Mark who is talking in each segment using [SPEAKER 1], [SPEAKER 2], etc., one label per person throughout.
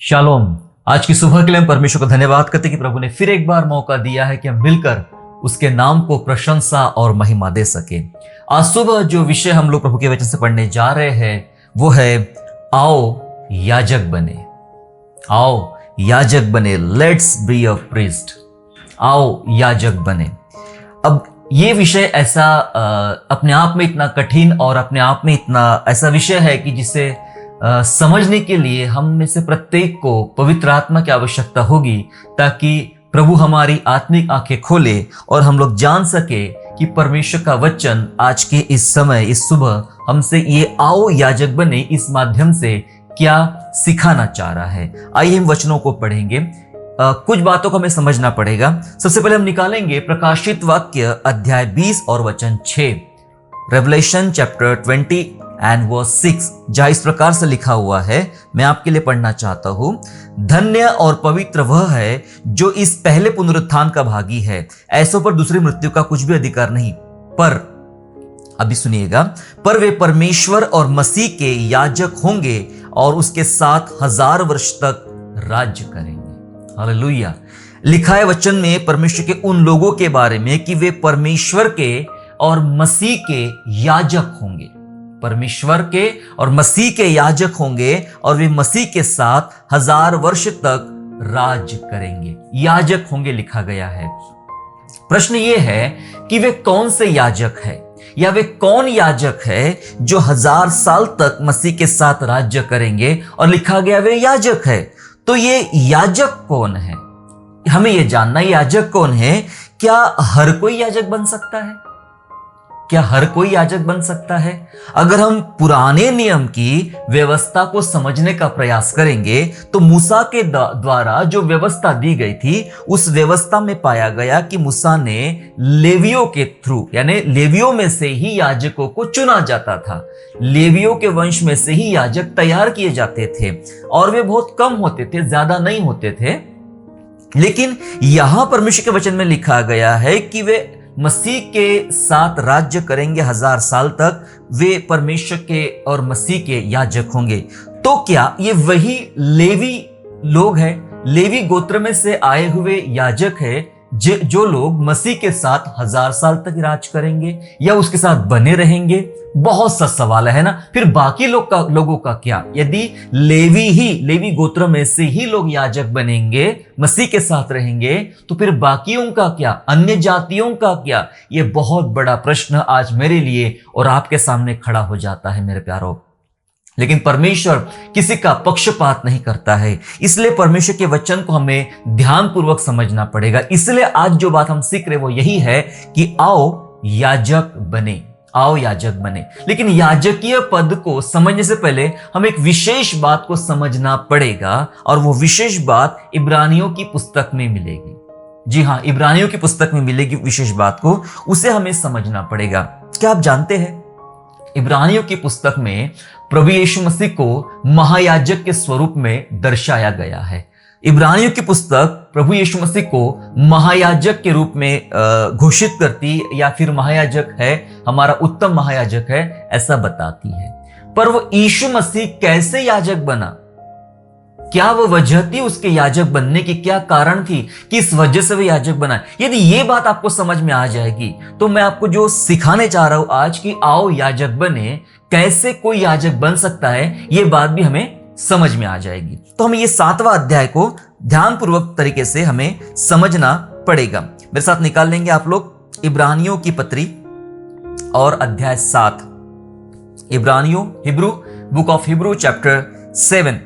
[SPEAKER 1] Shalom. आज की सुबह के लिए हम परमेश्वर को धन्यवाद करते कि प्रभु ने फिर एक बार मौका दिया है कि हम मिलकर उसके नाम को प्रशंसा और महिमा दे सके। आज सुबह जो विषय हम लोग प्रभु के वचन से पढ़ने जा रहे हैं वो है आओ याजक बने। आओ याजक बने, लेट्स बी अ प्रीस्ट। आओ याजक बने। अब ये विषय ऐसा अपने आप में इतना कठिन और अपने आप में इतना ऐसा विषय है कि जिसे समझने के लिए हम में से प्रत्येक को पवित्र आत्मा की आवश्यकता होगी, ताकि प्रभु हमारी आत्मिक आंखें खोले और हम लोग जान सके कि परमेश्वर का वचन आज के इस समय, इस सुबह हमसे ये आओ याजक बने इस माध्यम से क्या सिखाना चाह रहा है। आइए हम वचनों को पढ़ेंगे। कुछ बातों को हमें समझना पड़ेगा। सबसे पहले हम निकालेंगे प्रकाशित वाक्य अध्याय 20 और वचन 6, रेवलेशन चैप्टर 20 एंड वर्स 6, जहां इस प्रकार से लिखा हुआ है। मैं आपके लिए पढ़ना चाहता हूं। धन्य और पवित्र वह है जो इस पहले पुनरुत्थान का भागी है, ऐसों पर दूसरी मृत्यु का कुछ भी अधिकार नहीं, पर अभी सुनिएगा, पर वे परमेश्वर और मसीह के याजक होंगे और उसके साथ 1000 वर्ष तक राज्य करेंगे। हालेलुया। लिखा है वचन में परमेश्वर के उन लोगों के बारे में कि वे परमेश्वर के और मसीह के याजक होंगे। परमेश्वर के और मसीह के याजक होंगे और वे मसीह के साथ 1000 वर्ष तक राज करेंगे। याजक होंगे लिखा गया है। प्रश्न ये है कि वे कौन से याजक है, या वे कौन याजक है जो 1000 साल तक मसीह के साथ राज्य करेंगे, और लिखा गया वे याजक है। तो ये याजक कौन है, हमें ये जानना। याजक कौन है? क्या हर कोई याजक बन सकता है? क्या हर कोई याजक बन सकता है? अगर हम पुराने नियम की व्यवस्था को समझने का प्रयास करेंगे तो मूसा के द्वारा जो व्यवस्था दी गई थी, उस व्यवस्था में पाया गया कि मूसा ने लेवियों के थ्रू, यानी लेवियों में से ही याजकों को चुना जाता था। लेवियों के वंश में से ही याजक तैयार किए जाते थे और वे बहुत कम होते थे, ज्यादा नहीं होते थे। लेकिन यहां परमेश्वर के वचन में लिखा गया है कि वे मसीह के साथ राज्य करेंगे 1000 साल तक। वे परमेश्वर के और मसीह के याजक होंगे। तो क्या ये वही लेवी लोग हैं, लेवी गोत्र में से आए हुए याजक है जो लोग मसीह के साथ 1000 साल तक राज करेंगे, या उसके साथ बने रहेंगे? बहुत सा सवाल है ना। फिर बाकी लोगों का क्या? यदि लेवी गोत्र में से ही लोग याजक बनेंगे, मसीह के साथ रहेंगे, तो फिर बाकियों का क्या? अन्य जातियों का क्या? यह बहुत बड़ा प्रश्न आज मेरे लिए और आपके सामने खड़ा हो जाता है मेरे प्यारों। लेकिन परमेश्वर किसी का पक्षपात नहीं करता है, इसलिए परमेश्वर के वचन को हमें ध्यानपूर्वक समझना पड़ेगा। इसलिए आज जो बात हम सीख रहे वो यही है कि आओ याजक बने, आओ याजक बने। लेकिन याजकीय पद को समझने से पहले हम एक विशेष बात को समझना पड़ेगा, और वो विशेष बात इब्रानियों की पुस्तक में मिलेगी। जी हाँ, इब्रानियों की पुस्तक में मिलेगी विशेष बात को, उसे हमें समझना पड़ेगा। क्या आप जानते हैं, इब्रानियों की पुस्तक में प्रभु यीशु मसीह को महायाजक के स्वरूप में दर्शाया गया है। इब्रानियों की पुस्तक प्रभु यीशु मसीह को महायाजक के रूप में घोषित करती, या फिर महायाजक है, हमारा उत्तम महायाजक है, ऐसा बताती है। पर वो यीशु मसीह कैसे याजक बना? क्या वो वजह थी उसके याजक बनने की? क्या कारण थी कि इस वजह से वो याजक बना? यदि ये बात आपको समझ में आ जाएगी तो मैं आपको जो सिखाने चाह रहा हूं आज की आओ याजक बने, कैसे कोई याजक बन सकता है, ये बात भी हमें समझ में आ जाएगी। तो हमें ये 7वां अध्याय को ध्यानपूर्वक तरीके से हमें समझना पड़ेगा। मेरे साथ निकाल लेंगे आप लोग इब्रानियों की पत्री और अध्याय 7, इब्रानियों, Hebrew, book of Hebrew chapter 7।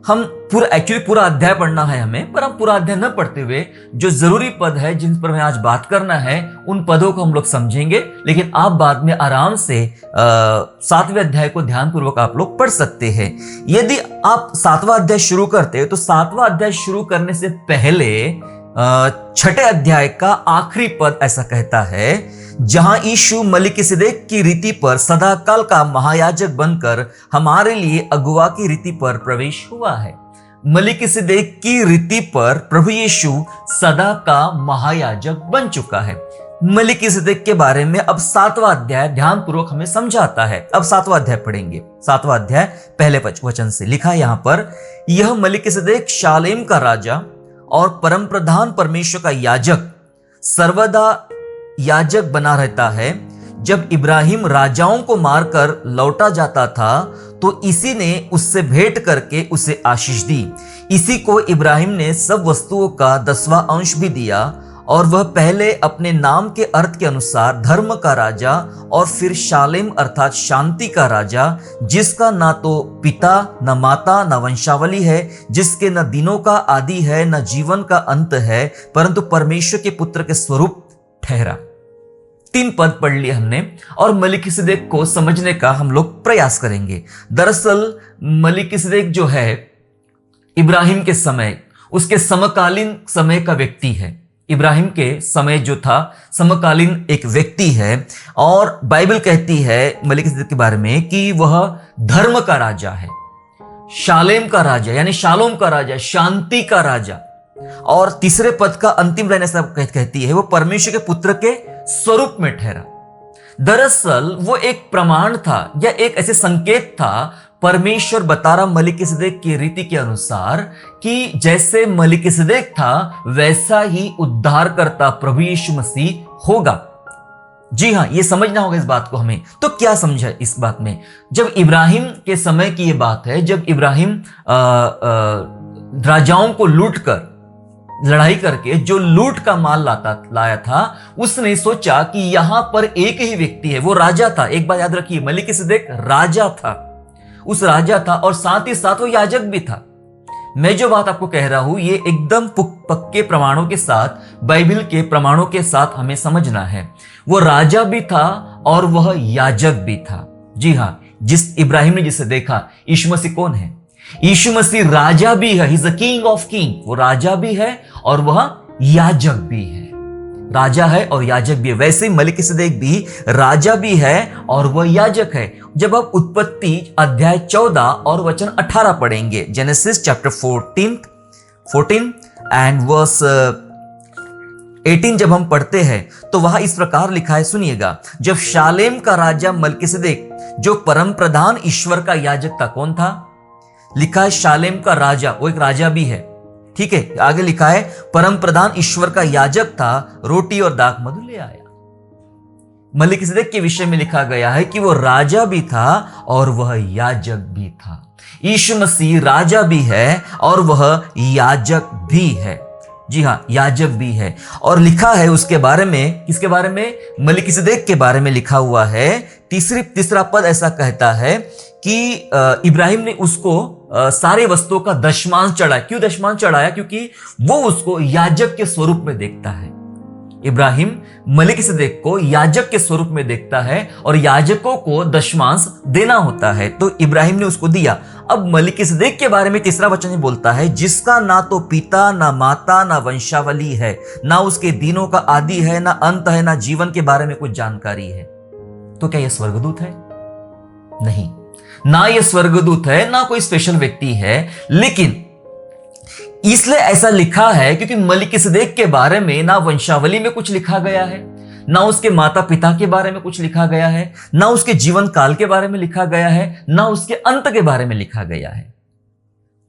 [SPEAKER 1] हम पूरा अध्याय पढ़ना है हमें, पर हम पूरा अध्याय न पढ़ते हुए जो जरूरी पद है जिन पर हमें आज बात करना है, उन पदों को हम लोग समझेंगे। लेकिन आप बाद में आराम से 7वें अध्याय को ध्यानपूर्वक आप लोग पढ़ सकते हैं। यदि आप 7वां अध्याय शुरू करते हैं तो 7वां अध्याय शुरू करने से पहले 6ठे अध्याय का आखिरी पद ऐसा कहता है, जहां यीशु मलिकिसिदेक की रीति पर सदाकाल का महायाजक बनकर हमारे लिए अगुवा की रीति पर प्रवेश हुआ है। मलिकिसिदेक की रीति पर प्रभु यीशु सदा का महायाजक बन चुका है। मलिकिसिदक के बारे में अब 7वां अध्याय ध्यानपूर्वक हमें समझाता है। अब 7वां अध्याय पढ़ेंगे। 7वां अध्याय पहले वचन से लिखा है यहां पर, यह मलिकिसिदक शालेम का राजा और परम प्रधान परमेश्वर का याजक सर्वदा याजक बना रहता है। जब इब्राहिम राजाओं को मारकर लौटा जाता था तो इसी ने उससे भेंट करके उसे आशीष दी। इसी को इब्राहिम ने सब वस्तुओं का 10वां अंश भी दिया, और वह पहले अपने नाम के अर्थ के अनुसार धर्म का राजा और फिर शालेम अर्थात शांति का राजा, जिसका ना तो पिता न माता न वंशावली है, जिसके न दिनों का आदि है न जीवन का अंत है, परंतु परमेश्वर के पुत्र के स्वरूप ठहरा। 3 पद पढ़ लिए हमने और मलिकिसिदक को समझने का हम लोग प्रयास करेंगे। दरअसल मलिकिसिदक जो है इब्राहिम के समय, उसके समकालीन समय का व्यक्ति है। इब्राहिम के समय जो था समकालीन एक व्यक्ति है, और बाइबल कहती है मलिकिसिदक के बारे में कि वह धर्म का राजा है, शालेम का राजा यानी शालोम का राजा, शांति का राजा। और तीसरे पद का अंतिम लाइन ऐसा कहती है, वो परमेश्वर के पुत्र के स्वरूप में ठहरा। दरअसल वो एक प्रमाण था या एक ऐसे संकेत था, परमेश्वर बता रहा मलिकिसिदक की रीति के अनुसार कि जैसे मलिकिसिदक था वैसा ही उद्धारकर्ता प्रभु यीशु मसीह होगा। जी हां, ये समझना होगा इस बात को हमें। तो क्या समझा इस बात में? जब इब्राहिम के समय की ये बात है, जब इब्राहिम राजाओं को लूट कर, लड़ाई करके जो लूट का माल लाया था, उसने सोचा कि यहां पर एक ही व्यक्ति है, वो राजा था। एक बात याद रखिए, मलिकिसिदक राजा था, उस राजा था और साथ ही साथ वो याजक भी था। मैं जो बात आपको कह रहा हूं ये एकदम पक्के प्रमाणों के साथ, बाइबल के प्रमाणों के साथ हमें समझना है। वो राजा भी था और वह याजक भी था। जी हां, जिस इब्राहिम ने जिसे देखा, यीशु मसीह कौन है? यीशु मसीह राजा भी है, he is the king of king. वो राजा भी है और वह याजक भी है, राजा है और याजक भी है। वैसे मलिकिसिदक भी राजा भी है और वह याजक है। जब आप उत्पत्ति अध्याय 14 और वचन 18 पढ़ेंगे, जेनेसिस चैप्टर 14 एंड वर्स 18 जब हम पढ़ते हैं तो वहां इस प्रकार लिखा है, सुनिएगा। जब शालेम का राजा मलिकिसिदक जो परम प्रधान ईश्वर का याजक था, कौन था? लिखा है शालेम का राजा, वो एक राजा भी है, ठीक है। आगे लिखा है परम प्रधान ईश्वर का याजक था, रोटी और दाख मधु ले आया। मलिकिसिदक के विषय में लिखा गया है कि वो राजा भी था और वह याजक भी था। यीशु मसीह राजा भी है और वह याजक भी है। जी हां, याजक भी है। और लिखा है उसके बारे में, किसके बारे में? मलिकिसिदक के बारे में लिखा हुआ है। तीसरा पद ऐसा कहता है कि इब्राहिम ने उसको सारे वस्तुओं का दशमांश चढ़ाया। क्यों दशमांश चढ़ाया? क्योंकि वो उसको याजक के स्वरूप में देखता है। इब्राहिम मलिकिसिदक को याजक के स्वरूप में देखता है और याजकों को दशमांश देना होता है, तो इब्राहिम ने उसको दिया। अब मलिकिसिदक के बारे में तीसरा वचन बोलता है, जिसका ना तो पिता ना माता ना वंशावली है, ना उसके दिनों का आदि है, ना अंत है, ना जीवन के बारे में कुछ जानकारी है। तो क्या यह स्वर्गदूत है? नहीं, ना यह स्वर्गदूत है, ना कोई स्पेशल व्यक्ति है। लेकिन इसलिए ऐसा लिखा है क्योंकि मलिकिसिदक के बारे में ना वंशावली में कुछ लिखा गया है, ना उसके माता पिता के बारे में कुछ लिखा गया है, ना उसके जीवन काल के बारे में लिखा गया है, ना उसके अंत के बारे में लिखा गया है।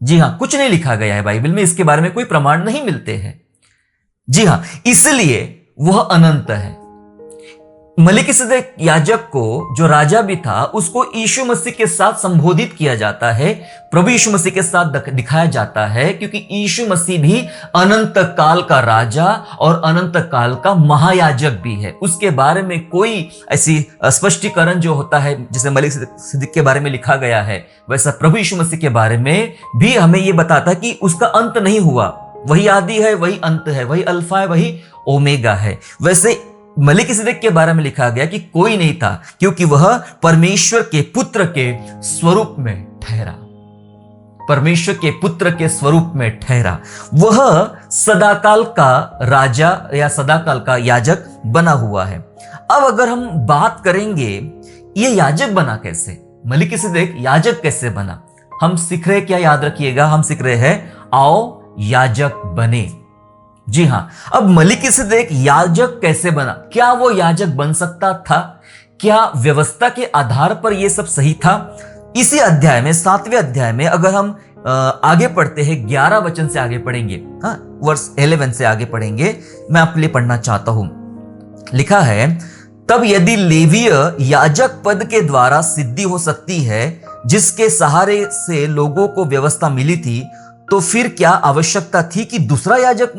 [SPEAKER 1] जी हां, कुछ नहीं लिखा गया है बाइबल में, इसके बारे में कोई प्रमाण नहीं मिलते हैं। जी हां, इसलिए वह अनंत है। मलिकिसिदक याजक को, जो राजा भी था, उसको यीशु मसीह के साथ संबोधित किया जाता है, प्रभु यीशु मसीह के साथ दिखाया जाता है, क्योंकि यीशु मसीह भी अनंत काल का राजा और अनंत काल का महायाजक भी है। उसके बारे में कोई ऐसी स्पष्टीकरण जो होता है, जिसे मलिकिसिदक के बारे में लिखा गया है, वैसा प्रभु यीशु मसीह के बारे में भी हमें यह बताता है कि उसका अंत नहीं हुआ। वही आदि है, वही अंत है, वही अल्फा है, वही ओमेगा है। वैसे मलिकिसिदक के बारे में लिखा गया कि कोई नहीं था, क्योंकि वह परमेश्वर के पुत्र के स्वरूप में ठहरा। परमेश्वर के पुत्र के स्वरूप में ठहरा। वह सदाकाल का राजा या सदाकाल का याजक बना हुआ है। अब अगर हम बात करेंगे ये याजक बना कैसे, मलिकिसिदक याजक कैसे बना, हम सीख रहे क्या? याद रखिएगा, हम सीख रहे हैं आओ याजक बने। जी हां, अब मलिकिसेदेक याजक कैसे बना? क्या वो याजक बन सकता था? क्या व्यवस्था के आधार पर यह सब सही था? इसी अध्याय में 7वें अध्याय में अगर हम आगे पढ़ते हैं, 11 वचन से आगे पढ़ेंगे, हाँ, वर्स 11 से आगे पढ़ेंगे, मैं आपके लिए पढ़ना चाहता हूं। लिखा है, तब यदि लेवीय याजक पद के द्वारा सिद्धि हो सकती है जिसके सहारे से लोगों को व्यवस्था मिली थी, तो फिर क्या आवश्यकता थी कि दूसरा याजक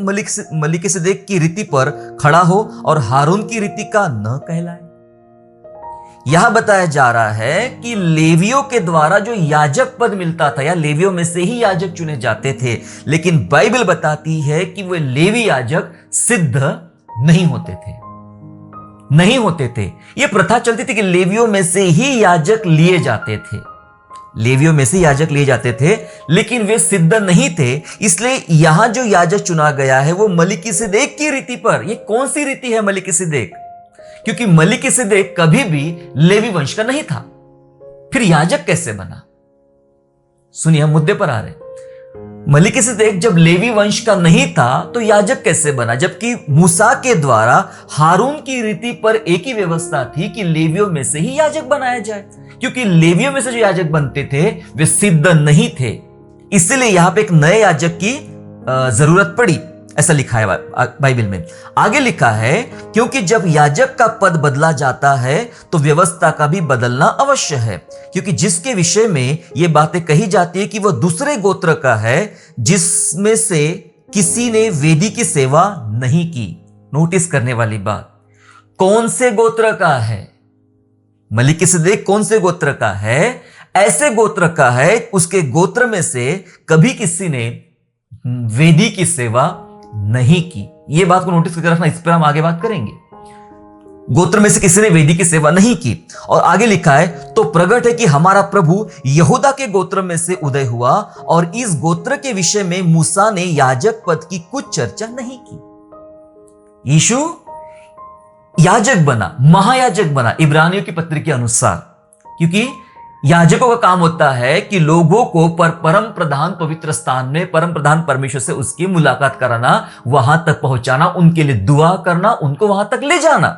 [SPEAKER 1] मलिकिसेदेक की रीति पर खड़ा हो और हारून की रीति का न कहलाए? यह बताया जा रहा है कि लेवियों के द्वारा जो याजक पद मिलता था, या लेवियों में से ही याजक चुने जाते थे, लेकिन बाइबल बताती है कि वे लेवी याजक सिद्ध नहीं होते थे। यह प्रथा चलती थी कि लेवियों में से ही याजक लिए जाते थे, लेकिन वे सिद्ध नहीं थे। इसलिए यहां जो याजक चुना गया है वो मलिकिसेदेक की रीति पर। यह कौन सी रीति है मलिकिसेदेक? क्योंकि मलिकिसेदेक कभी भी लेवी वंश का नहीं था। फिर याजक कैसे बना? सुनिए, हम मुद्दे पर आ रहे हैं। मलिकिसेदेक जब लेवी वंश का नहीं था तो याजक कैसे बना? जबकि मूसा के द्वारा हारून की रीति पर एक ही व्यवस्था थी कि लेवियों में से ही याजक बनाया जाए, क्योंकि लेवियों में से जो याजक बनते थे वे सिद्ध नहीं थे। इसलिए यहां पे एक नए याजक की जरूरत पड़ी, ऐसा लिखा है बाइबल में। आगे लिखा है, क्योंकि जब याजक का पद बदला जाता है तो व्यवस्था का भी बदलना अवश्य है, क्योंकि जिसके विषय में ये बातें कही जाती है कि वह दूसरे गोत्र का है जिसमें से किसी ने वेदी की सेवा नहीं की। नोटिस करने वाली बात, कौन से गोत्र का है? मलिकिसेदेक कौन से गोत्र का है? ऐसे गोत्र का है उसके गोत्र में से कभी किसी ने वेदी की सेवा नहीं की। यह बात को नोटिस करके रखना, इस पर हम आगे बात करेंगे। गोत्र में से किसी ने वेदी की सेवा नहीं की। और आगे लिखा है, तो प्रगट है कि हमारा प्रभु यहूदा के गोत्र में से उदय हुआ और इस गोत्र के विषय में मूसा ने याजक पद की कुछ चर्चा नहीं की। यीशु याजक बना, महायाजक बना, इब्रानियों की पत्री के अनुसार, क्योंकि याजकों का काम होता है कि लोगों को परम प्रधान पवित्र स्थान में परम प्रधान परमेश्वर से उसकी मुलाकात कराना, वहां तक पहुंचाना, उनके लिए दुआ करना, उनको वहां तक ले जाना,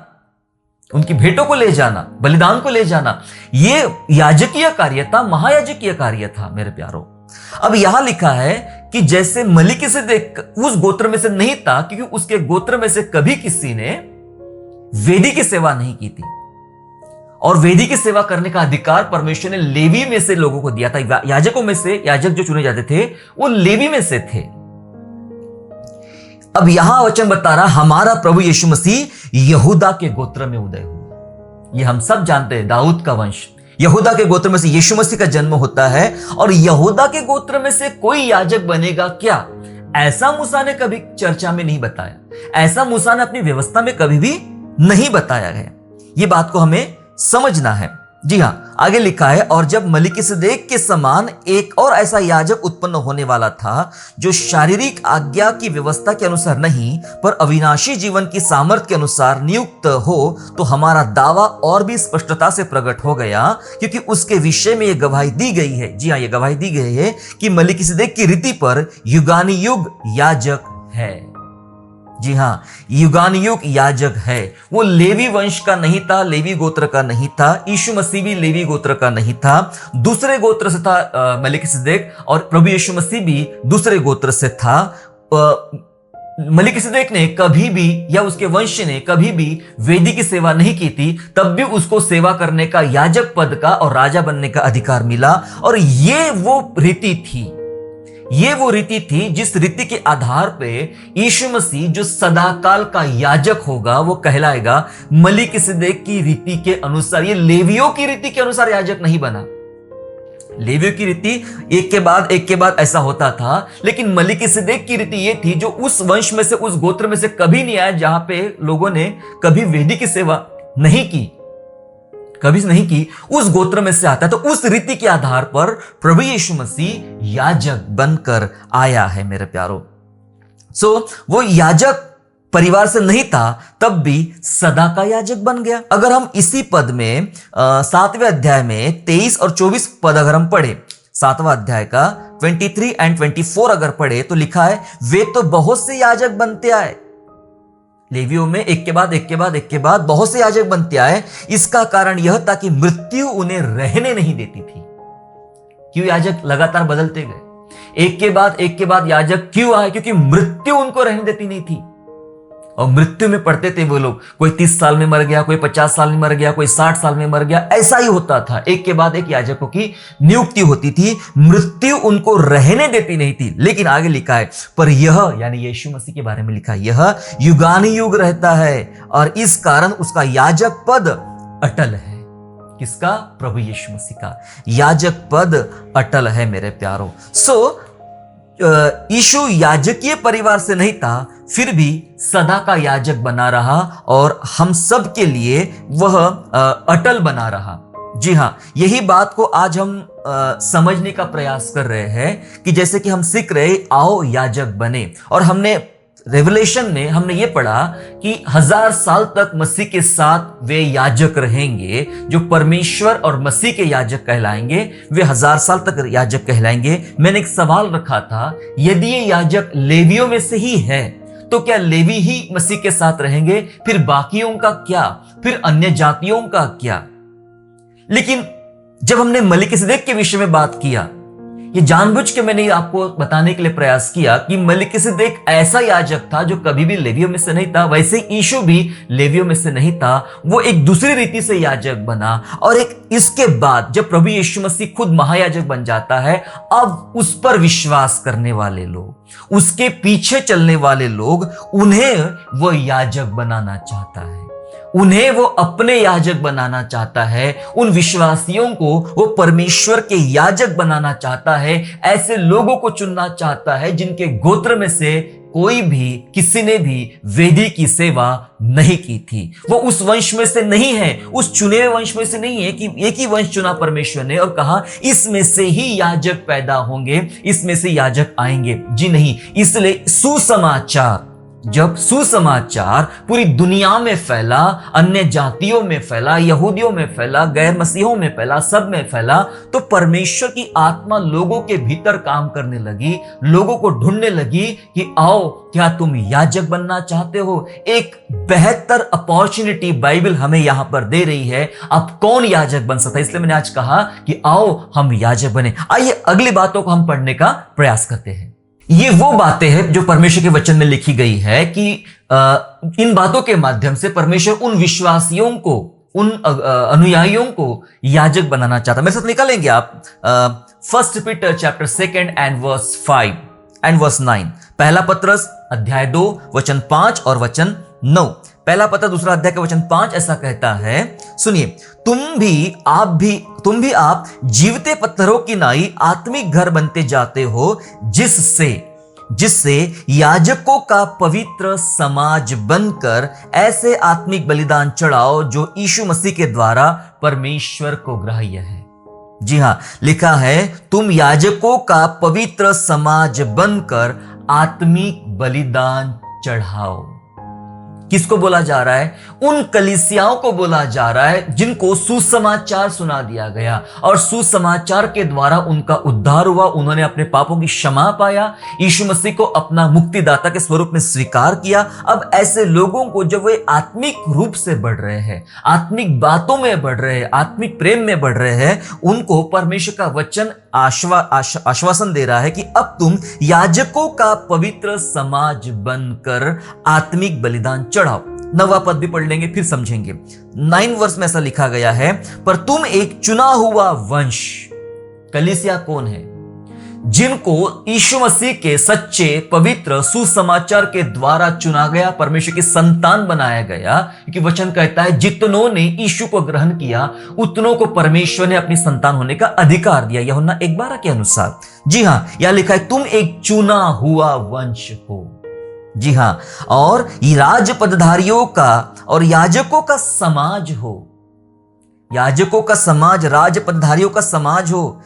[SPEAKER 1] उनकी भेंटों को ले जाना, बलिदान को ले जाना। यह याजकीय कार्य था, महायाजकीय कार्य था मेरे प्यारों। अब यहां लिखा है कि जैसे मलिकिसेदेक उस गोत्र में से नहीं था, क्योंकि उसके गोत्र में से कभी किसी ने वेदी की सेवा नहीं की थी, और वेदी की सेवा करने का अधिकार परमेश्वर ने लेवी में से लोगों को दिया था। याजकों में से याजक जो चुने जाते थे वो लेवी में से थे। अब यहां वचन बता रहा, हमारा प्रभु यीशु मसीह यहूदा के गोत्र में उदय हुआ। ये हम सब जानते हैं, दाऊद का वंश, यहूदा के गोत्र में से यीशु मसीह का जन्म होता है। और यहूदा के गोत्र में से कोई याजक बनेगा क्या, ऐसा मूसा ने कभी चर्चा में नहीं बताया, ऐसा मूसा ने अपनी व्यवस्था में कभी भी नहीं बताया गया। ये बात को हमें समझना है। जी हां, आगे लिखा है, और जब मलिकिसेदेक के समान एक और ऐसा याजक उत्पन्न होने वाला था जो शारीरिक आज्ञा की व्यवस्था के अनुसार नहीं पर अविनाशी जीवन की सामर्थ्य के अनुसार नियुक्त हो, तो हमारा दावा और भी स्पष्टता से प्रकट हो गया, क्योंकि उसके विषय में यह गवाही दी गई है। जी हां, यह गवाही दी गई है कि मलिकिसेदेक की रीति पर युगानुयुग याजक है। जी हां, युगानुयुग याजक है। वो लेवी वंश का नहीं था, लेवी गोत्र का नहीं था। यीशु मसीह भी लेवी गोत्र का नहीं था, दूसरे गोत्र से था मलिकिसेदेक, और प्रभु यीशु मसीह भी दूसरे गोत्र से था। मलिकिसेदेक ने कभी भी, या उसके वंश ने कभी भी वेदी की सेवा नहीं की थी, तब भी उसको सेवा करने का, याजक पद का और राजा बनने का अधिकार मिला। और ये वो रीति थी, ये वो रीति थी जिस रीति के आधार पे यीशु मसीह जो सदाकाल का याजक होगा वो कहलाएगा मलिकिसेदेक की रीति के अनुसार। ये लेवियों की रीति के अनुसार याजक नहीं बना। लेवियों की रीति एक के बाद ऐसा होता था, लेकिन मलिकिसेदेक की रीति ये थी जो उस वंश में से, उस गोत्र में से कभी नहीं आया जहां पे लोगों ने कभी वेदी की सेवा नहीं की, कभी नहीं की, उस गोत्र में से आता है। तो उस रीति के आधार पर प्रभु यीशु मसीह याजक बनकर आया है मेरे प्यारों। वो याजक परिवार से नहीं था, तब भी सदा का याजक बन गया। अगर हम इसी पद में 7वें अध्याय में 23 और 24 पद अगर हम पढ़े, 7वां अध्याय का 23 एंड 24 अगर पढ़े तो लिखा है, वे तो बहुत से याजक बनते आए। लेवियों में एक के बाद एक के बाद एक के बाद बहुत से याजक बनते आए। इसका कारण यह था कि मृत्यु उन्हें रहने नहीं देती थी। क्यों याजक लगातार बदलते गए? एक के बाद याजक क्यों आए? क्योंकि मृत्यु उनको रहने देती नहीं थी। और मृत्यु में पड़ते थे वो लोग। कोई 30 साल में मर गया, कोई 50 साल में मर गया, कोई 60 साल में मर गया। ऐसा ही होता था। एक के बाद एक याजकों की नियुक्ति होती थी। मृत्यु उनको रहने देती नहीं थी। लेकिन आगे लिखा है, पर यह, यानी यीशु मसीह के बारे में लिखा है, यह युगानुयुग रहता है और इस कारण उसका याजक पद अटल है। किसका? प्रभु यीशु मसीह का याजक पद अटल है मेरे प्यारों। यीशु याजकीय परिवार से नहीं था, फिर भी सदा का याजक बना रहा और हम सब के लिए वह अटल बना रहा। जी हाँ, यही बात को आज हम समझने का प्रयास कर रहे हैं कि जैसे कि हम सीख रहे, आओ याजक बने। और हमने रेवलेशन में हमने ये पढ़ा कि 1000 साल तक मसीह के साथ वे याजक रहेंगे। जो परमेश्वर और मसीह के याजक कहलाएंगे वे 1000 साल तक याजक कहलाएंगे। मैंने एक सवाल रखा था, यदि ये याजक लेवियों में से ही है तो क्या लेवी ही मसीह के साथ रहेंगे? फिर बाकियों का क्या? फिर अन्य जातियों का क्या? लेकिन जब हमने मलिकिसेदेक के विषय में बात किया, ये जानबूझ के मैंने आपको बताने के लिए प्रयास किया कि मलिकिसेदेक ऐसा याजक था जो कभी भी लेवियों में से नहीं था। वैसे यीशु भी लेवियों में से नहीं था। वो एक दूसरी रीति से याजक बना। और एक इसके बाद जब प्रभु यीशु मसीह खुद महायाजक बन जाता है, अब उस पर विश्वास करने वाले लोग, उसके पीछे चलने वाले लोग, उन्हें वो याजक बनाना चाहता है। उन्हें वो अपने याजक बनाना चाहता है। उन विश्वासियों को वो परमेश्वर के याजक बनाना चाहता है। ऐसे लोगों को चुनना चाहता है जिनके गोत्र में से कोई भी, किसी ने भी वेदी की सेवा नहीं की थी। वो उस वंश में से नहीं है, उस चुने हुए वंश में से नहीं है कि एक ही वंश चुना परमेश्वर ने और कहा इसमें से ही याजक पैदा होंगे, इसमें से याजक आएंगे। जी नहीं। इसलिए सुसमाचार, जब सुसमाचार पूरी दुनिया में फैला, अन्य जातियों में फैला, यहूदियों में फैला, गैर मसीहों में फैला, सब में फैला, तो परमेश्वर की आत्मा लोगों के भीतर काम करने लगी। लोगों को ढूंढने लगी कि आओ, क्या तुम याजक बनना चाहते हो? एक बेहतर अपॉर्चुनिटी बाइबल हमें यहां पर दे रही है। अब कौन याजक बन सकता है? इसलिए मैंने आज कहा कि आओ हम याजक बने। आइए अगली बातों को हम पढ़ने का प्रयास करते हैं। ये वो बातें हैं जो परमेश्वर के वचन में लिखी गई है कि इन बातों के माध्यम से परमेश्वर उन विश्वासियों को, उन अनुयायियों को याजक बनाना चाहता। मेरे साथ निकालेंगे आप 1 Peter chapter 2 and verse 5 and verse 9। पहला पत्रस अध्याय 2 वचन 5 और वचन 9। पहला पत्र दूसरा अध्याय का वचन 5 ऐसा कहता है, सुनिए, तुम भी आप जीवते पत्थरों की नाई आत्मिक घर बनते जाते हो, जिससे याजकों का पवित्र समाज बनकर ऐसे आत्मिक बलिदान चढ़ाओ जो यीशु मसीह के द्वारा परमेश्वर को ग्राह्य है। जी हां, लिखा है तुम याजकों का पवित्र समाज बनकर आत्मिक बलिदान चढ़ाओ। किसको बोला जा रहा है? उन कलीसियाओं को बोला जा रहा है जिनको सुसमाचार सुना दिया गया और सुसमाचार के द्वारा उनका उद्धार हुआ। उन्होंने अपने पापों की क्षमा पाया, यीशु मसीह को अपना मुक्तिदाता के स्वरूप में स्वीकार किया। अब ऐसे लोगों को जब वे आत्मिक रूप से बढ़ रहे हैं, आत्मिक बातों में बढ़ रहे हैं, आत्मिक प्रेम में बढ़ रहे हैं, उनको परमेश्वर का वचन आश्वासन दे रहा है कि अब तुम याजकों का पवित्र समाज बनकर आत्मिक बलिदान चढ़ाओ। 9वां पद भी पढ़ लेंगे, फिर समझेंगे। 9 वर्ष में ऐसा लिखा गया है, पर तुम एक चुना हुआ वंश। कलीसिया कौन है? जिनको यीशु मसीह के सच्चे पवित्र सुसमाचार के द्वारा चुना गया, परमेश्वर की संतान बनाया गया। क्योंकि वचन कहता है जितनों ने यीशु को ग्रहण किया उतनों को परमेश्वर ने अपनी संतान होने का अधिकार दिया, यूहन्ना 1:12 के अनुसार। जी हां, यह लिखा है तुम एक चुना हुआ वंश हो। जी हां, और राज पदधारियों का और याजकों का समाज हो। याजकों का समाज, राज पदधारियों का समाज हो।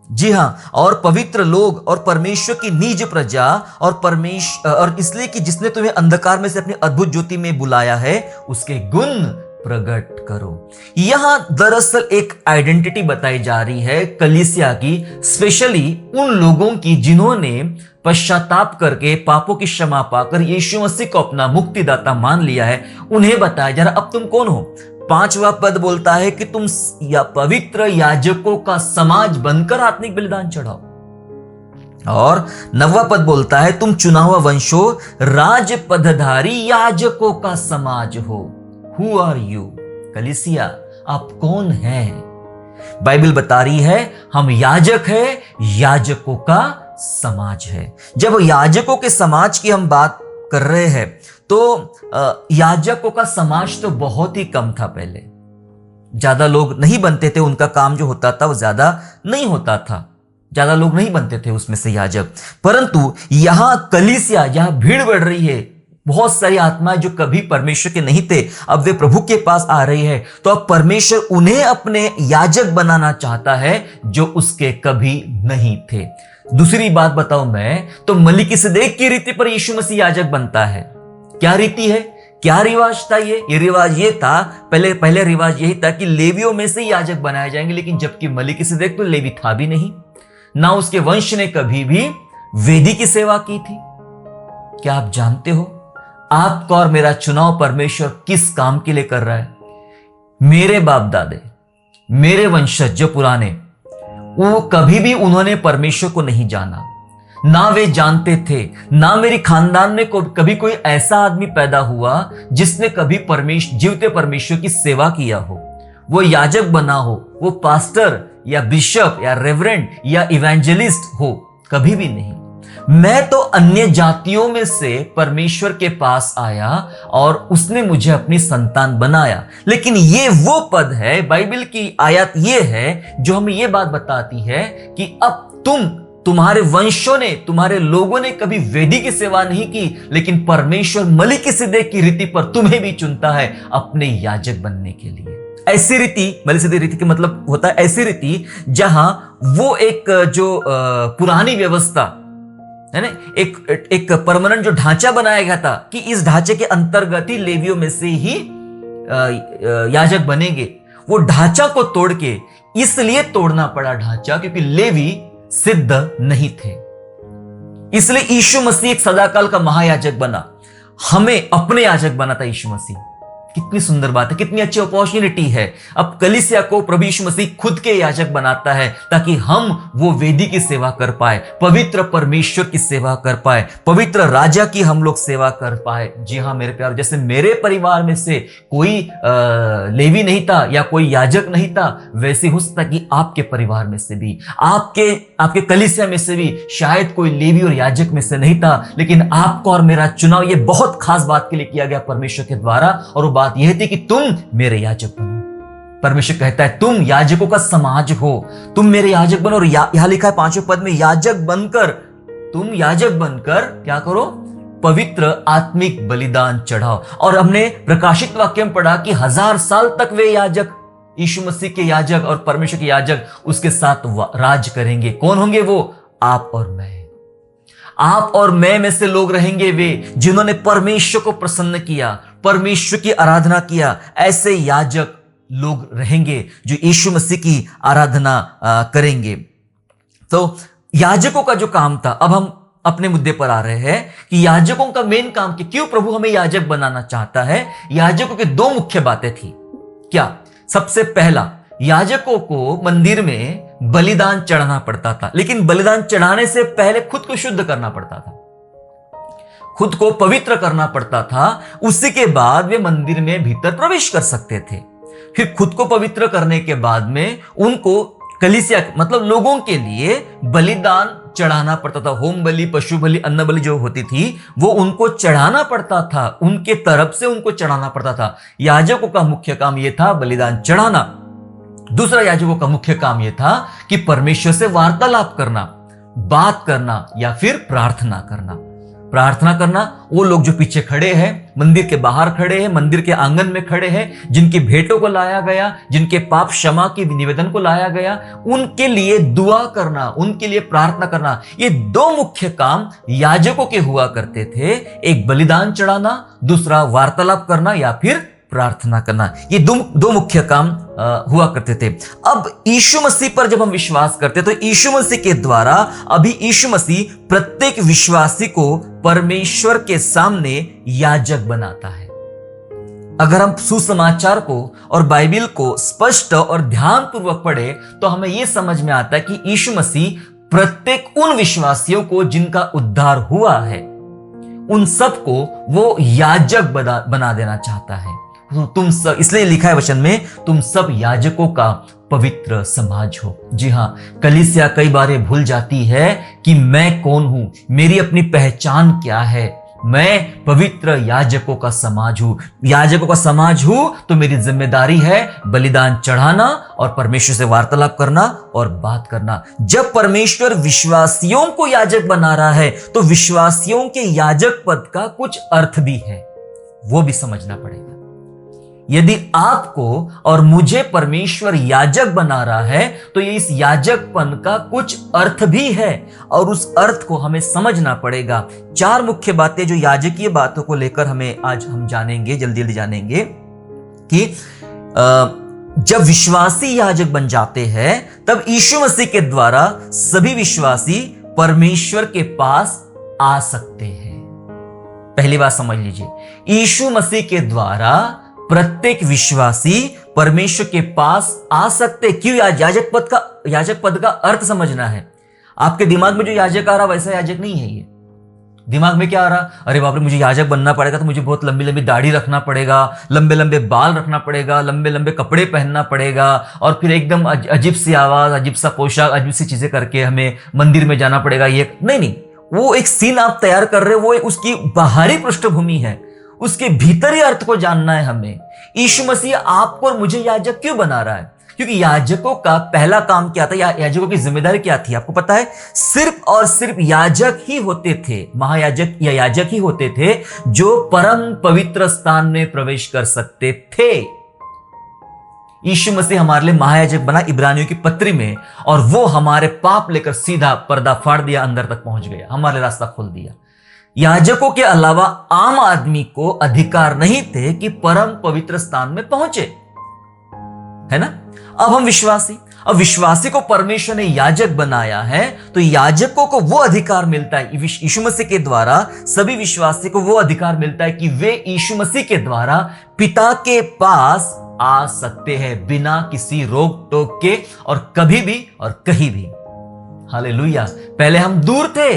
[SPEAKER 1] जी हां, और पवित्र लोग और परमेश्वर की निज प्रजा और इसलिए कि जिसने तुम्हें अंधकार में से अपनी अद्भुत ज्योति में बुलाया है, उसके गुण प्रकट करो। यहां दरअसल एक आइडेंटिटी बताई जा रही है कलीसिया की, स्पेशली उन लोगों की जिन्होंने पश्चाताप करके पापों की क्षमा पाकर यीशु मसीह को अपना मुक्तिदाता मान लिया है। उन्हें बताया जा रहा अब तुम कौन हो। 5वां पद बोलता है कि तुम या पवित्र याजकों का समाज बनकर आत्मिक बलिदान चढ़ाओ। और 9वां पद बोलता है तुम चुना हुआ वंशो, राज पदधारी याजकों का समाज हो। Who are you? कलीसिया, आप कौन हैं? बाइबल बता रही है हम याजक है, याजकों का समाज है। जब याजकों के समाज की हम बात कर रहे हैं तो याजकों का समाज तो बहुत ही कम था। पहले ज्यादा लोग नहीं बनते थे, उनका काम जो होता था वो ज्यादा नहीं होता था, ज्यादा लोग नहीं बनते थे उसमें से याजक। परंतु यहां कलीसिया, जहां भीड़ बढ़ रही है, बहुत सारी आत्माएं जो कभी परमेश्वर के नहीं थे अब वे प्रभु के पास आ रही है, तो अब परमेश्वर उन्हें अपने याजक बनाना चाहता है जो उसके कभी नहीं थे। दूसरी बात बताऊं मैं तो मलिकिसदेक की रीति पर यीशु मसीह याजक बनता है। क्या रीति है, क्या रिवाज था? ये रिवाज ये था, पहले रिवाज यही था कि लेवियों में से याजक बनाए जाएंगे, लेकिन जबकि मलिकिसदेक तो लेवी था भी नहीं, ना उसके वंश ने कभी भी वेदी की सेवा की थी। क्या आप जानते हो आपका और मेरा चुनाव परमेश्वर किस काम के लिए कर रहा है? मेरे बाप दादे, मेरे वंशज जो पुराने, वो कभी भी उन्होंने परमेश्वर को नहीं जाना, ना वे जानते थे, ना मेरी खानदान में कभी कोई ऐसा आदमी पैदा हुआ जिसने कभी जीवते परमेश्वर की सेवा किया हो, वो याजक बना हो, वो पास्टर या बिशप या रेवरेंड या इवेंजलिस्ट हो, कभी भी नहीं। मैं तो अन्य जातियों में से परमेश्वर के पास आया और उसने मुझे अपनी संतान बनाया। लेकिन ये वो पद है, बाइबल की आयत ये है जो हमें ये बात बताती है कि अब तुम्हारे वंशों ने, तुम्हारे लोगों ने कभी वेदी की सेवा नहीं की, लेकिन परमेश्वर मलिकिसदेक की रीति पर तुम्हें भी चुनता है अपने याजक बनने के लिए। ऐसी रीति, मलिकिसदेक रीति का मतलब होता है ऐसी रीति जहां वो एक जो पुरानी व्यवस्था है ना, एक परमानेंट जो ढांचा बनाया गया था कि इस ढांचे के अंतर्गत ही लेवियों में से ही याजक बनेंगे, वो ढांचा को तोड़ के, इसलिए तोड़ना पड़ा ढांचा क्योंकि लेवी सिद्ध नहीं थे, इसलिए यीशु मसीह एक सदाकाल का महायाजक बना, हमें अपने याजक बना था यीशु मसीह। कितनी सुंदर बात है, कितनी अच्छी अपॉर्चुनिटी है। अब कलीसिया को प्रभु यीशु मसीह खुद के याजक बनाता है ताकि हम वो वेदी की सेवा कर पाए, पवित्र परमेश्वर की सेवा कर पाए, पवित्र राजा की हम लोग सेवा कर पाए। जी हाँ मेरे प्यार, जैसे मेरे परिवार में से कोई लेवी नहीं था या कोई याजक नहीं था, वैसे हो सकता कि आपके परिवार में से भी, आपके कलीसिया में से भी शायद कोई लेवी और याजक में से नहीं था, लेकिन आपको और मेरा चुनाव ये बहुत खास बात के लिए किया गया परमेश्वर के द्वारा, और वो बात यह थी कि तुम मेरे याजक बनो। परमेश्वर कहता है तुम याजकों का समाज हो, तुम मेरे याजक बनो। और यहां लिखा है 5वें पद में, याजक बनकर, तुम याजक बनकर क्या करो? पवित्र आत्मिक बलिदान चढ़ाओ। और हमने प्रकाशित वाक्य में पढ़ा कि 1000 साल तक वे याजक, यीशु मसीह के याजक और परमेश्वर के याजक उसके साथ राज करेंगे। कौन होंगे वो? आप और मैं। आप और मैं में से लोग रहेंगे वे जिन्होंने परमेश्वर को प्रसन्न किया, परमेश्वर की आराधना किया। ऐसे याजक लोग रहेंगे जो यीशु मसीह की आराधना करेंगे। तो याजकों का जो काम था, अब हम अपने मुद्दे पर आ रहे हैं कि याजकों का मेन काम क्यों प्रभु हमें याजक बनाना चाहता है। याजकों की 2 मुख्य बातें थी। क्या? सबसे पहला, याजकों को मंदिर में बलिदान चढ़ाना पड़ता था, लेकिन बलिदान चढ़ाने से पहले खुद को शुद्ध करना पड़ता था, खुद को पवित्र करना पड़ता था। उसी के बाद वे मंदिर में भीतर प्रवेश कर सकते थे। फिर खुद को पवित्र करने के बाद में उनको कलीसिया मतलब लोगों के लिए बलिदान चढ़ाना पड़ता था। होम बलि, पशु बलि, अन्न बलि जो होती थी वो उनको चढ़ाना पड़ता था, उनके तरफ से उनको चढ़ाना पड़ता था। याजकों का मुख्य काम यह था बलिदान चढ़ाना। दूसरा याजकों का मुख्य काम यह था कि परमेश्वर से वार्तालाप करना, बात करना या फिर प्रार्थना करना। प्रार्थना करना, वो लोग जो पीछे खड़े हैं, मंदिर के बाहर खड़े हैं, मंदिर के आंगन में खड़े हैं, जिनकी भेंटों को लाया गया, जिनके पाप क्षमा की निवेदन को लाया गया, उनके लिए दुआ करना, उनके लिए प्रार्थना करना, ये 2 मुख्य काम याजकों के हुआ करते थे। एक बलिदान चढ़ाना, दूसरा वार्तालाप करना या फिर प्रार्थना करना। ये दो मुख्य काम हुआ करते थे। अब यीशु मसीह पर जब हम विश्वास करते तो यीशु मसीह के द्वारा अभी यीशु मसीह प्रत्येक विश्वासी को परमेश्वर के सामने याजक बनाता है। अगर हम सुसमाचार को और बाइबल को स्पष्ट और ध्यानपूर्वक पढ़े तो हमें यह समझ में आता है कि यीशु मसीह प्रत्येक उन विश्वासियों को जिनका उद्धार हुआ है, उन सबको वो याजक बना देना चाहता है। तो तुम सब, इसलिए लिखा है वचन में, तुम सब याजकों का पवित्र समाज हो। जी हाँ, कलीसिया कई बार भूल जाती है कि मैं कौन हूं, मेरी अपनी पहचान क्या है। मैं पवित्र याजकों का समाज हूं। याजकों का समाज हूं तो मेरी जिम्मेदारी है बलिदान चढ़ाना और परमेश्वर से वार्तालाप करना और बात करना। जब परमेश्वर विश्वासियों को याजक बना रहा है तो विश्वासियों के याजक पद का कुछ अर्थ भी है, वो भी समझना पड़ेगा। यदि आपको और मुझे परमेश्वर याजक बना रहा है तो ये इस याजकपन का कुछ अर्थ भी है और उस अर्थ को हमें समझना पड़ेगा। 4 मुख्य बातें जो याजकीय बातों को लेकर आज हम जानेंगे, जल्दी जल्दी जानेंगे कि जब विश्वासी याजक बन जाते हैं तब यीशु मसीह के द्वारा सभी विश्वासी परमेश्वर के पास आ सकते हैं। पहली बात समझ लीजिए, यीशु मसीह के द्वारा प्रत्येक विश्वासी परमेश्वर के पास आ सकते। क्यों? याजक पद का अर्थ समझना है। आपके दिमाग में जो याजक आ रहा वैसा याजक नहीं है। ये दिमाग में क्या आ रहा, अरे बाप रे मुझे याजक बनना पड़ेगा तो मुझे बहुत लंबी लंबी दाढ़ी रखना पड़ेगा, लंबे लंबे बाल रखना पड़ेगा, लंबे लंबे कपड़े पहनना पड़ेगा और फिर एकदम अजीब सी आवाज, अजीब सा पोशाक, अजीब सी चीजें करके हमें मंदिर में जाना पड़ेगा। ये नहीं, वो एक सीन आप तैयार कर रहे हो, वो उसकी बाहरी पृष्ठभूमि है, उसके भीतरी अर्थ को जानना है हमें। यीशु मसीह आपको और मुझे याजक क्यों बना रहा है? क्योंकि याजकों का पहला काम क्या था, याजकों की जिम्मेदारी क्या थी? आपको पता है, सिर्फ और सिर्फ याजक ही होते थे, महायाजक या याजक ही होते थे जो परम पवित्र स्थान में प्रवेश कर सकते थे। यीशु मसीह हमारे लिए महायाजक बना इब्रानियों की पत्री में, और वो हमारे पाप लेकर सीधा पर्दा फाड़ दिया, अंदर तक पहुंच गया, हमारे रास्ता खोल दिया। याजकों के अलावा आम आदमी को अधिकार नहीं थे कि परम पवित्र स्थान में पहुंचे, है ना? अब विश्वासी को परमेश्वर ने याजक बनाया है तो याजकों को वो अधिकार मिलता है, यीशु मसीह के द्वारा सभी विश्वासी को वो अधिकार मिलता है कि वे यीशु मसीह के द्वारा पिता के पास आ सकते हैं बिना किसी रोक टोक के, और कभी भी और कहीं भी। हालेलुया। पहले हम दूर थे,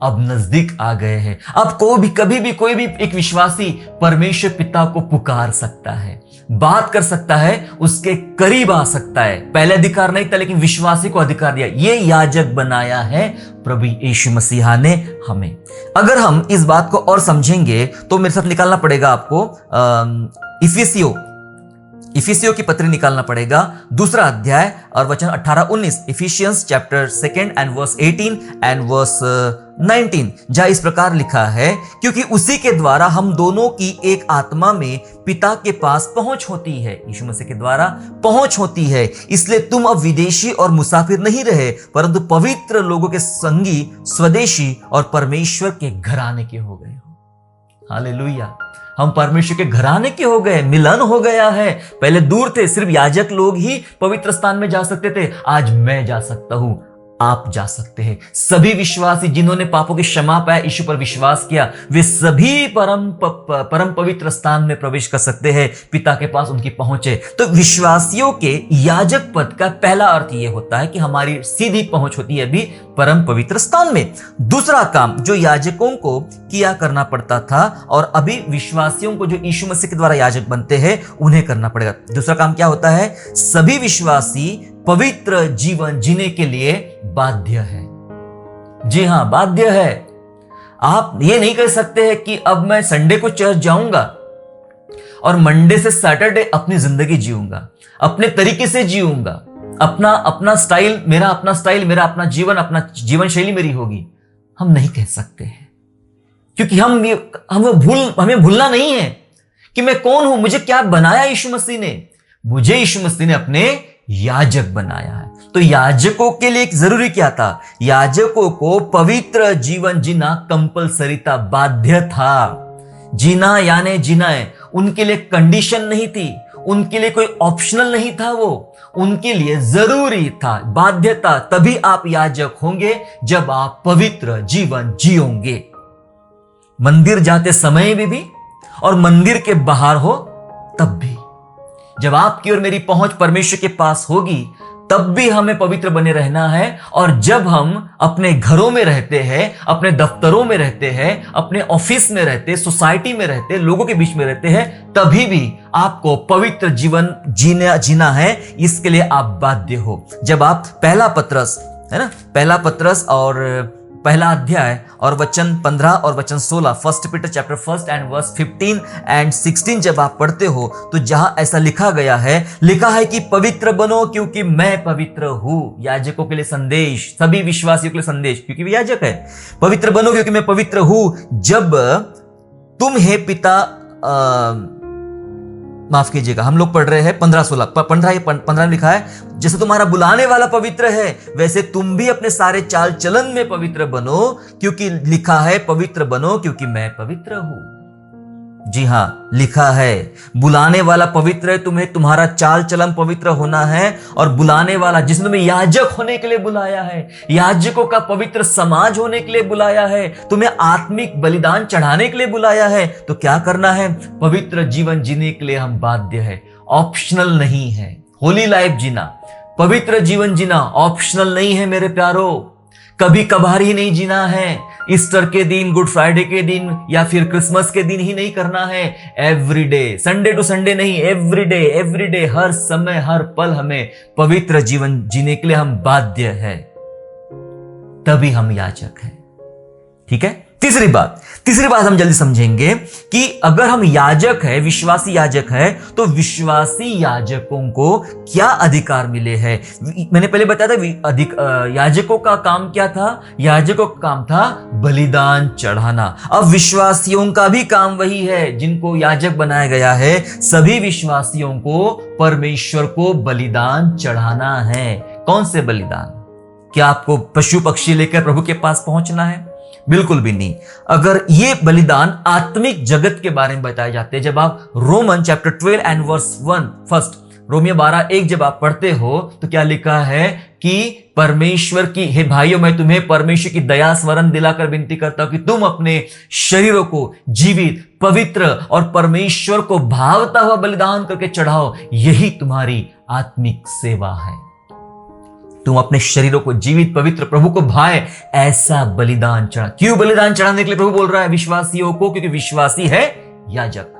[SPEAKER 1] अब नजदीक आ गए हैं। अब कभी भी कोई भी एक विश्वासी परमेश्वर पिता को पुकार सकता है, बात कर सकता है, उसके करीब आ सकता है। पहले अधिकार नहीं था, लेकिन विश्वासी को अधिकार दिया। ये याजक बनाया है प्रभु यीशु मसीहा ने हमें। अगर हम इस बात को और समझेंगे तो मेरे साथ निकालना पड़ेगा आपको इफिसियों की पत्री निकालना पड़ेगा, 2 अध्याय और वचन 18-19। Ephesians chapter 2 and verse 18 and verse 19, जहां इस प्रकार लिखा है, क्योंकि उसी के द्वारा हम दोनों की एक आत्मा में पिता के पास पहुंच होती है। यीशु मसीह के द्वारा पहुंच होती है, इसलिए तुम अब विदेशी और मुसाफिर नहीं रहे, परंतु पवित्र लोगों के संगी, स्वदेशी और परमेश्वर के घराने के हो गए हो। हालेलुया। हम परमेश्वर के घराने के हो गए, मिलन हो गया है। पहले दूर थे, सिर्फ याजक लोग ही पवित्र स्थान में जा सकते थे, आज मैं जा सकता हूं, आप जा सकते हैं। सभी विश्वासी जिन्होंने पापों की क्षमा पाया, यीशु पर विश्वास किया, वे सभी परम पवित्र स्थान में प्रवेश कर सकते हैं, पिता के पास उनकी पहुंचे। तो विश्वासियों के याजक पद का पहला अर्थ यह होता है कि हमारी सीधी पहुंच होती है अभी परम पवित्र स्थान में। दूसरा काम जो याजकों को किया करना पड़ता था और अभी विश्वासियों को जो यीशु मसीह के द्वारा याजक बनते हैं उन्हें करना पड़ेगा। दूसरा काम क्या होता है? सभी विश्वासी पवित्र जीवन जीने के लिए बाध्य है। जी हां, बाध्य है। आप ये नहीं कह सकते हैं कि अब मैं संडे को चर्च जाऊंगा और मंडे से सैटरडे अपनी जिंदगी जीऊंगा, अपने तरीके से जीऊंगा, अपना स्टाइल, मेरा अपना जीवन शैली मेरी होगी। हम नहीं कह सकते हैं, क्योंकि हमें भूलना नहीं है कि मैं कौन हूं, मुझे क्या बनाया यीशु मसीह ने। मुझे यीशु मसीह ने अपने याजक बनाया है। तो याजकों के लिए जरूरी क्या था? याजकों को पवित्र जीवन जीना कंपलसरी था, बाध्य था। जीना यानी जीना है, उनके लिए कंडीशन नहीं थी, उनके लिए कोई ऑप्शनल नहीं था, वो उनके लिए जरूरी था, बाध्यता। तभी आप याजक होंगे जब आप पवित्र जीवन जियोगे। मंदिर जाते समय भी और मंदिर के बाहर हो तब भी, जब आपकी और मेरी पहुंच परमेश्वर के पास होगी तब भी हमें पवित्र बने रहना है। और जब हम अपने घरों में रहते हैं, अपने दफ्तरों में रहते हैं, अपने ऑफिस में रहते, सोसाइटी में रहते, लोगों के बीच में रहते हैं, तभी भी आपको पवित्र जीवन जीना है। इसके लिए आप बाध्य हो। जब आप पहला पत्रस, है ना, पहला पत्रस और पहला अध्याय और वचन 15 और वचन 16, first Peter chapter 1 and verse 15 and 16 जब आप पढ़ते हो तो जहां ऐसा लिखा गया है, लिखा है कि पवित्र बनो क्योंकि मैं पवित्र हूं। याजकों के लिए संदेश, सभी विश्वासियों के लिए संदेश, क्योंकि वे याजक है। पवित्र बनो क्योंकि मैं पवित्र हूं। जब तुम्हें पिता माफ कीजिएगा, हम लोग पढ़ रहे हैं 15 में लिखा है, जैसे तुम्हारा बुलाने वाला पवित्र है वैसे तुम भी अपने सारे चाल चलन में पवित्र बनो, क्योंकि लिखा है पवित्र बनो क्योंकि मैं पवित्र हूं। जी हां, लिखा है बुलाने वाला पवित्र है, तुम्हें तुम्हारा चाल चलन पवित्र होना है। और बुलाने वाला जिसने तुम्हें याजक होने के लिए बुलाया है, याजकों का पवित्र समाज होने के लिए बुलाया है, तुम्हें आत्मिक बलिदान चढ़ाने के लिए बुलाया है, तो क्या करना है? पवित्र जीवन जीने के लिए हम बाध्य है, ऑप्शनल नहीं है। होली लाइफ जीना, पवित्र जीवन जीना ऑप्शनल नहीं है मेरे प्यारो। कभी कभार ही नहीं जीना है, ईस्टर के दिन, गुड फ्राइडे के दिन या फिर क्रिसमस के दिन ही नहीं करना है। Every day, Sunday to Sunday नहीं, एवरी डे, हर समय हर पल हमें पवित्र जीवन जीने के लिए हम बाध्य है, तभी हम याजक हैं। ठीक है। तीसरी बात हम जल्दी समझेंगे कि अगर हम याजक है, विश्वासी याजक है, तो विश्वासी याजकों को क्या अधिकार मिले हैं। मैंने पहले बताया था याजकों का काम क्या था? याजकों का काम था बलिदान चढ़ाना। अब विश्वासियों का भी काम वही है, जिनको याजक बनाया गया है, सभी विश्वासियों को परमेश्वर को बलिदान चढ़ाना है। कौन से बलिदान? क्या आपको पशु पक्षी लेकर प्रभु के पास पहुंचना है? बिल्कुल भी नहीं। अगर ये बलिदान आत्मिक जगत के बारे में बताए जाते हैं, जब आप Roman chapter 12 and verse 1 first, रोमियो 12:1 जब आप पढ़ते हो तो क्या लिखा है कि परमेश्वर की, हे भाइयों मैं तुम्हें परमेश्वर की दया स्मरण दिलाकर विनती करता हूं कि तुम अपने शरीरों को जीवित, पवित्र और परमेश्वर को भावता हुआ बलिदान करके चढ़ाओ, यही तुम्हारी आत्मिक सेवा है। तुम अपने शरीरों को जीवित, पवित्र, प्रभु को भाए ऐसा बलिदान चढ़ा। क्यों बलिदान चढ़ाने के लिए प्रभु बोल रहा है विश्वासियों को? क्योंकि विश्वासी है याजक।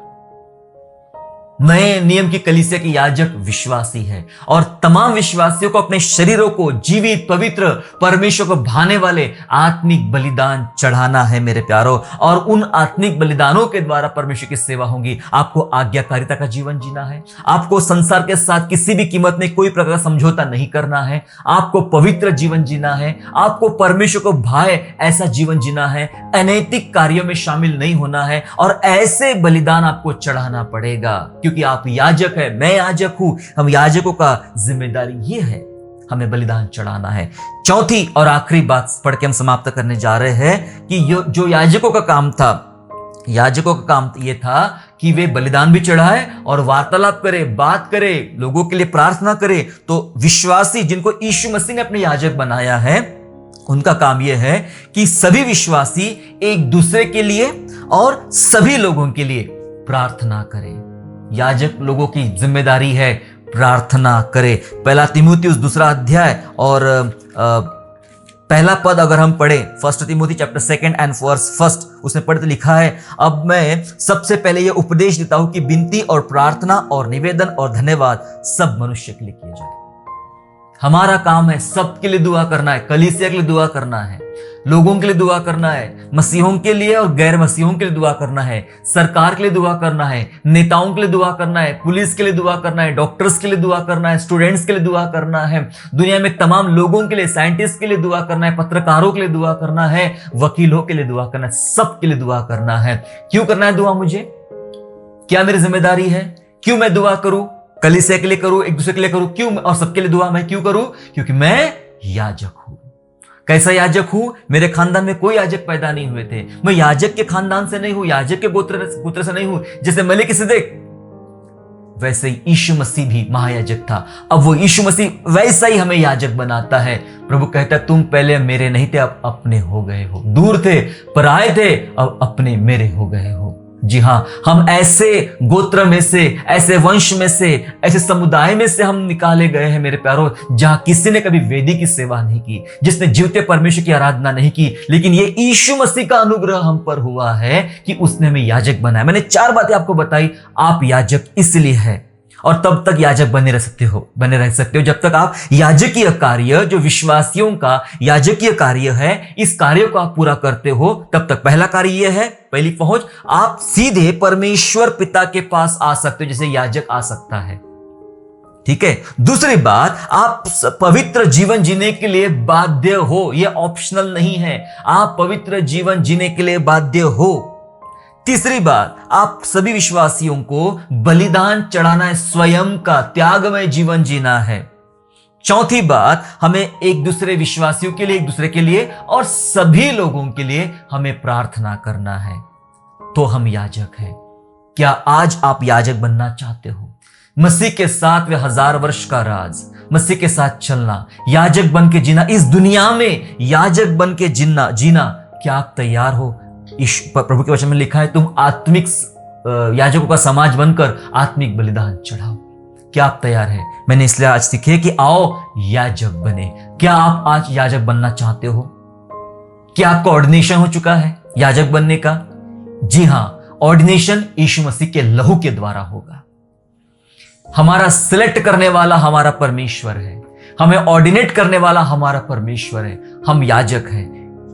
[SPEAKER 1] नए नियम की कलीसिया की याजक विश्वासी है, और तमाम विश्वासियों को अपने शरीरों को जीवित, पवित्र, परमेश्वर को भाने वाले आत्मिक बलिदान चढ़ाना है मेरे प्यारों। और उन आत्मिक बलिदानों के द्वारा परमेश्वर की सेवा होगी। आपको आज्ञाकारिता का जीवन जीना है, आपको संसार के साथ किसी भी कीमत में कोई प्रकार का समझौता नहीं करना है, आपको पवित्र जीवन जीना है, आपको परमेश्वर को भाए ऐसा जीवन जीना है, अनैतिक कार्यों में शामिल नहीं होना है, और ऐसे बलिदान आपको चढ़ाना पड़ेगा क्योंकि आप याजक है, मैं याजक हूं। हम याजकों का जिम्मेदारी ये है, हमें बलिदान चढ़ाना है। चौथी और आखिरी बात पढ़ के हम समाप्त करने जा रहे हैं कि जो याजकों का काम था, याजकों का काम ये था कि वे बलिदान भी चढ़ाए और वार्तालाप करे, बात करे, लोगों के लिए प्रार्थना करे। तो विश्वासी जिनको यीशु मसीह ने अपने याजक बनाया है, उनका काम यह है कि सभी विश्वासी एक दूसरे के लिए और सभी लोगों के लिए प्रार्थना करें। याजक लोगों की जिम्मेदारी है प्रार्थना करे। पहला तीमुथियुस 2 अध्याय और पहला पद अगर हम पढ़े, फर्स्ट तीमुथी चैप्टर 2 एंड वर्स 1, उसमें पढ़ते लिखा है, अब मैं सबसे पहले यह उपदेश देता हूं कि विनती और प्रार्थना और निवेदन और धन्यवाद सब मनुष्य के लिए किए जाए। हमारा काम है सबके लिए दुआ करना है, कलीसिया के लिए दुआ करना है, लोगों के लिए दुआ करना है, मसीहों के लिए और गैर मसीहों के लिए दुआ करना है, सरकार के लिए दुआ करना है, नेताओं के लिए दुआ करना है, पुलिस के लिए दुआ करना है, डॉक्टर्स के लिए दुआ करना है, स्टूडेंट्स के लिए दुआ करना है, दुनिया में तमाम लोगों के लिए, साइंटिस्ट के लिए दुआ करना है, पत्रकारों के लिए दुआ करना है, वकीलों के लिए दुआ करना है, सबके लिए दुआ करना है। क्यों करना है दुआ? मुझे क्या मेरी जिम्मेदारी है? क्यों मैं दुआ करूं? कलीसिया के लिए करूं, एक दूसरे के लिए करूं, क्यों? और सबके लिए दुआ मैं क्यों करूं? क्योंकि मैं याजक हूं। कैसा याजक हूं? मेरे खानदान में कोई याजक पैदा नहीं हुए थे, मैं याजक के खानदान से नहीं हूं, याजक के पुत्र से नहीं हूं। जैसे मलिकिसिदक, वैसे ही यीशु मसीह भी महायाजक था। अब वो यीशु मसीह वैसा ही हमें याजक बनाता है। प्रभु कहता है तुम पहले मेरे नहीं थे, अब अपने हो गए हो, दूर थे, पराए थे, अब अपने मेरे हो गए हो। जी हाँ, हम ऐसे गोत्र में से, ऐसे वंश में से, ऐसे समुदाय में से हम निकाले गए हैं मेरे प्यारों, जहां किसी ने कभी वेदी की सेवा नहीं की, जिसने जीवते परमेश्वर की आराधना नहीं की, लेकिन ये यीशु मसीह का अनुग्रह हम पर हुआ है कि उसने हमें याजक बनाया। मैंने 4 बातें आपको बताई। आप याजक इसलिए है, और तब तक याजक बने रह सकते हो जब तक आप याजकीय कार्य, जो विश्वासियों का याजकीय कार्य है, इस कार्य को आप पूरा करते हो, तब तक। पहला कार्य यह है, पहली पहुंच, आप सीधे परमेश्वर पिता के पास आ सकते हो, जैसे याजक आ सकता है। ठीक है। दूसरी बात, आप पवित्र जीवन जीने के लिए बाध्य हो, यह ऑप्शनल नहीं है, आप पवित्र जीवन जीने के लिए बाध्य हो। तीसरी बात, आप सभी विश्वासियों को बलिदान चढ़ाना है, स्वयं का त्यागमय जीवन जीना है। चौथी बात, हमें एक दूसरे विश्वासियों के लिए, एक दूसरे के लिए और सभी लोगों के लिए हमें प्रार्थना करना है, तो हम याजक हैं। क्या आज आप याजक बनना चाहते हो? मसीह के साथ वे 1000 वर्ष का राज, मसीह के साथ चलना, याजक बन के जीना, इस दुनिया में याजक बन के जीना, क्या आप तैयार हो? प्रभु के वचन में लिखा है, तुम आत्मिक याजकों का समाज बनकर आत्मिक बलिदान चढ़ाओ। क्या आप तैयार हैं? मैंने इसलिए आज सीखे कि आओ याजक बने। क्या आप आज याजक बनना चाहते हो? क्या आपका ऑर्डिनेशन हो चुका है याजक बनने का? जी हां, ऑर्डिनेशन यीशु मसीह के लहू के द्वारा होगा। हमारा सिलेक्ट करने वाला हमारा परमेश्वर है, हमें ऑर्डिनेट करने वाला हमारा परमेश्वर है। हम याजक हैं,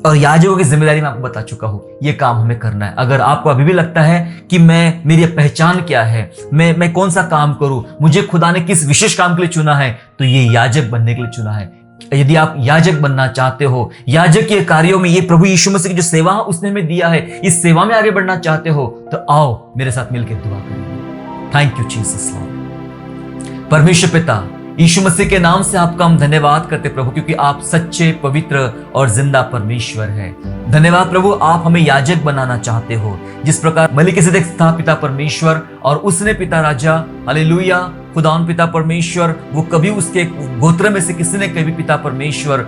[SPEAKER 1] और याजकों की जिम्मेदारी मैं आपको बता चुका हूं, यह काम हमें करना है। अगर आपको अभी भी लगता है कि मेरी पहचान क्या है, मैं कौन सा काम करूं, मुझे खुदा ने किस विशेष काम के लिए चुना है, तो ये याजक बनने के लिए चुना है। यदि आप याजक बनना चाहते हो, याजक के कार्यों में, ये प्रभु यीशु मसीह की जो सेवा उसने हमें दिया है, इस सेवा में आगे बढ़ना चाहते हो, तो आओ मेरे साथ मिलकर दुआ करेंगे। Thank you Jesus Lord. परमेश्वर पिता, यीशु मसीह के नाम से आपका हम धन्यवाद करते प्रभु, क्योंकि आप सच्चे, पवित्र और जिंदा परमेश्वर हैं। धन्यवाद प्रभु, आप हमें याजक बनाना चाहते हो, जिस प्रकार मलिकिसिदक था पिता परमेश्वर, और उसने पिता राजा, हालेलुया, खुदावन पिता परमेश्वर, वो कभी उसके गोत्र में से किसी ने कभी पिता परमेश्वर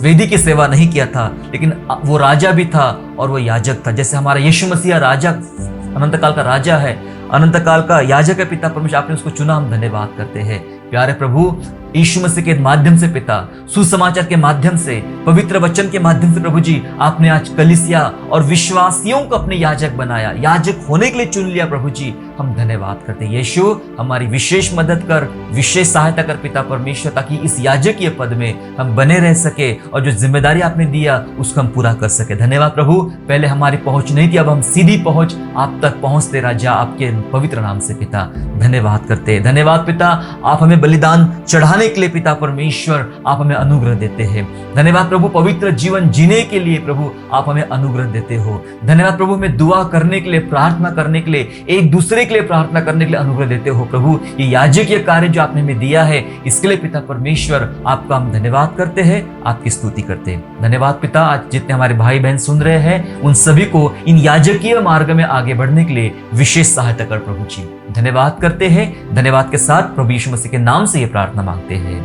[SPEAKER 1] वेदी की सेवा नहीं किया था, लेकिन वो राजा भी था और वो याजक था। जैसे हमारा यीशु मसीह राजा, अनंत काल का राजा है, अनंत काल का याजक है पिता परमेश्वर, आपने उसको चुना, हम धन्यवाद करते हैं। प्यारे प्रभु, यीशु मसीह के माध्यम से पिता, सुसमाचार के माध्यम से, पवित्र वचन के माध्यम से प्रभु जी, आपने आज कलीसिया और विश्वासियों को अपने याजक बनाया, याजक होने के लिए चुन लिया प्रभु जी, हम धन्यवाद करते हैं। यीशु, हमारी विशेष मदद कर, विशेष सहायता कर पिता परमेश्वर, ताकि इस याजकीय पद में हम बने रह सके और जो जिम्मेदारी आपने दिया उसको हम पूरा कर सके। धन्यवाद प्रभु, पहले हमारी पहुंच नहीं थी, अब हम सीधी पहुंच आप तक पहुंचते राजा, आपके पवित्र नाम से पिता धन्यवाद करते हैं। धन्यवाद पिता, आप हमें बलिदान चढ़ाने के लिए पिता परमेश्वर आप हमें अनुग्रह देते हैं। धन्यवाद प्रभु, पवित्र जीवन जीने के लिए प्रभु आप हमें अनुग्रह देते हो। धन्यवाद प्रभु, हमें दुआ करने के लिए, प्रार्थना करने के लिए, एक दूसरे के लिए प्रार्थना करने के लिए अनुग्रह देते हो प्रभु। ये याजकीय कार्य जो आपने हमें दिया है, इसके लिए पिता परमेश्वर आपका हम धन्यवाद करते हैं, आपकी स्तुति करते हैं। धन्यवाद पिता, आज जितने हमारे भाई बहन सुन रहे हैं उन सभी को इन याजकीय मार्ग में आगे बढ़ने के लिए विशेष सहायता कर प्रभु जी, धन्यवाद करते हैं। धन्यवाद के साथ प्रभु यीशु मसीह के नाम से ये प्रार्थना मांगते हैं,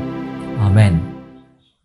[SPEAKER 1] आमीन।